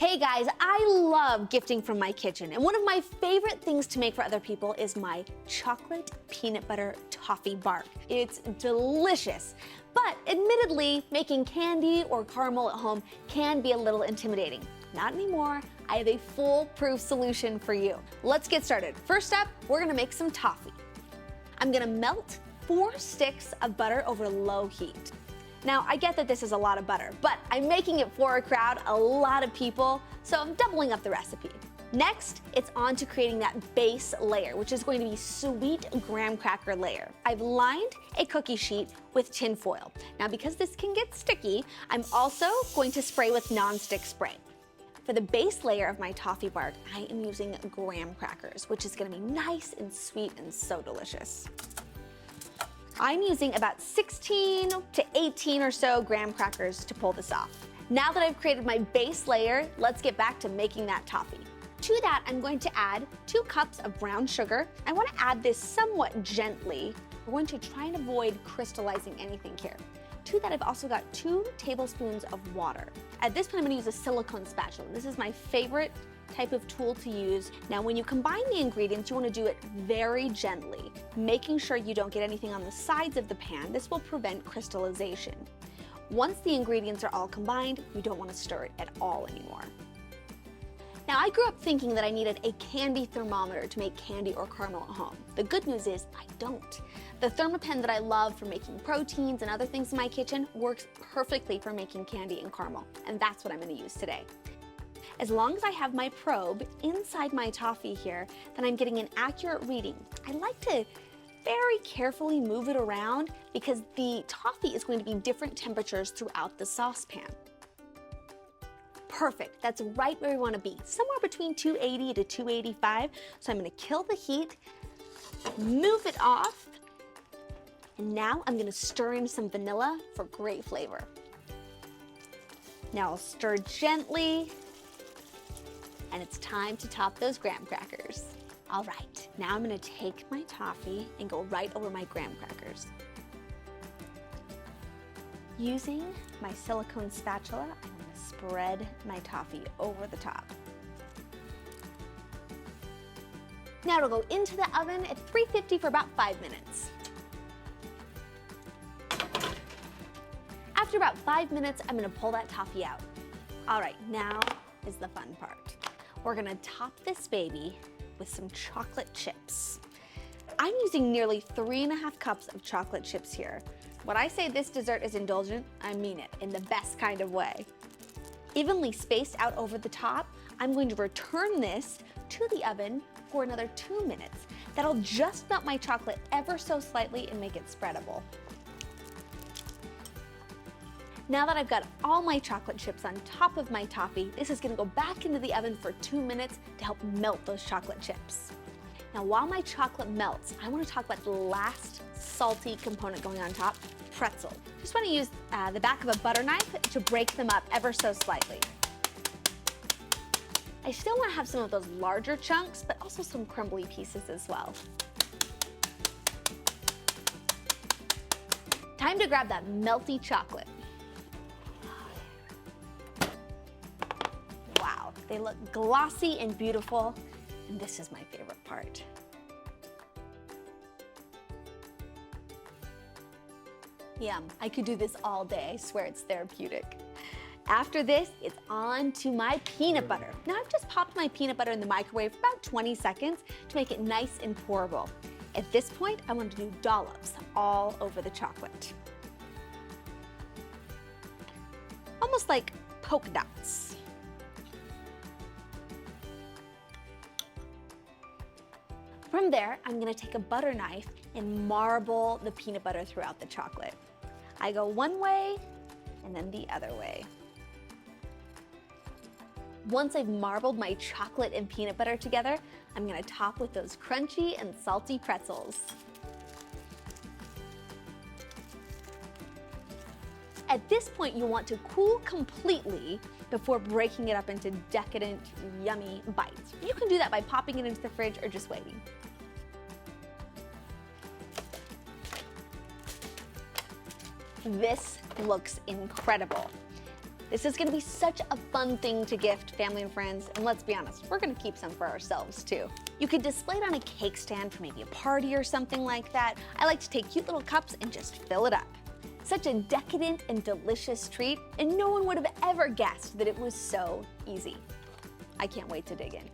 Hey guys, I love gifting from my kitchen, and one of my favorite things to make for other people is my chocolate peanut butter toffee bark. It's delicious, but admittedly, making candy or caramel at home can be a little intimidating. Not anymore. I have a foolproof solution for you. Let's get started. First up, we're gonna make some toffee. I'm gonna melt 4 sticks of butter over low heat. Now, I get that this is a lot of butter, but I'm making it for a crowd, a lot of people, so I'm doubling up the recipe. Next, it's on to creating that base layer, which is going to be sweet graham cracker layer. I've lined a cookie sheet with tin foil. Now, because this can get sticky, I'm also going to spray with non-stick spray. For the base layer of my toffee bark, I am using graham crackers, which is gonna be nice and sweet and so delicious. I'm using about 16 to 18 or so graham crackers to pull this off. Now that I've created my base layer, let's get back to making that toffee. To that, I'm going to add 2 cups of brown sugar. I want to add this somewhat gently. We're going to try and avoid crystallizing anything here. To that, I've also got 2 tablespoons of water. At this point, I'm going to use a silicone spatula. This is my favorite type of tool to use. Now, when you combine the ingredients, you want to do it very gently, making sure you don't get anything on the sides of the pan. This will prevent crystallization. Once the ingredients are all combined, you don't want to stir it at all anymore. Now, I grew up thinking that I needed a candy thermometer to make candy or caramel at home. The good news is I don't. The Thermapen that I love for making proteins and other things in my kitchen works perfectly for making candy and caramel, and that's what I'm going to use today. As long as I have my probe inside my toffee here, then I'm getting an accurate reading. I like to very carefully move it around because the toffee is going to be different temperatures throughout the saucepan. Perfect, that's right where we want to be, somewhere between 280 to 285. So I'm going to kill the heat, move it off, and now I'm going to stir in some vanilla for great flavor. Now I'll stir gently, and it's time to top those graham crackers. All right, now I'm gonna take my toffee and go right over my graham crackers. Using my silicone spatula, I'm gonna spread my toffee over the top. Now it'll go into the oven at 350 for about 5 minutes. After about 5 minutes, I'm gonna pull that toffee out. All right, now is the fun part. We're gonna top this baby with some chocolate chips. I'm using nearly 3.5 cups of chocolate chips here. When I say this dessert is indulgent, I mean it in the best kind of way. Evenly spaced out over the top, I'm going to return this to the oven for another 2 minutes. That'll just melt my chocolate ever so slightly and make it spreadable. Now that I've got all my chocolate chips on top of my toffee, this is gonna go back into the oven for 2 minutes to help melt those chocolate chips. Now, while my chocolate melts, I wanna talk about the last salty component going on top, pretzel. Just wanna use the back of a butter knife to break them up ever so slightly. I still wanna have some of those larger chunks, but also some crumbly pieces as well. Time to grab that melty chocolate. They look glossy and beautiful, and this is my favorite part. Yum, I could do this all day. I swear it's therapeutic. After this, it's on to my peanut butter. Now I've just popped my peanut butter in the microwave for about 20 seconds to make it nice and pourable. At this point, I want to do dollops all over the chocolate. Almost like polka dots. From there, I'm gonna take a butter knife and marble the peanut butter throughout the chocolate. I go one way and then the other way. Once I've marbled my chocolate and peanut butter together, I'm gonna top with those crunchy and salty pretzels. At this point, you want to cool completely before breaking it up into decadent, yummy bites. You can do that by popping it into the fridge or just waiting. This looks incredible. This is gonna be such a fun thing to gift family and friends, and let's be honest, we're gonna keep some for ourselves too. You could display it on a cake stand for maybe a party or something like that. I like to take cute little cups and just fill it up. Such a decadent and delicious treat, and no one would have ever guessed that it was so easy. I can't wait to dig in.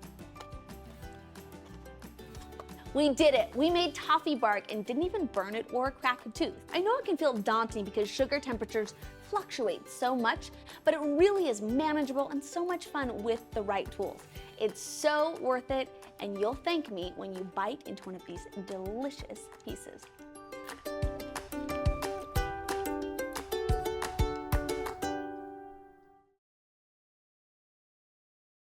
We did it! We made toffee bark and didn't even burn it or crack a tooth. I know it can feel daunting because sugar temperatures fluctuate so much, but it really is manageable and so much fun with the right tools. It's so worth it, and you'll thank me when you bite into one of these delicious pieces.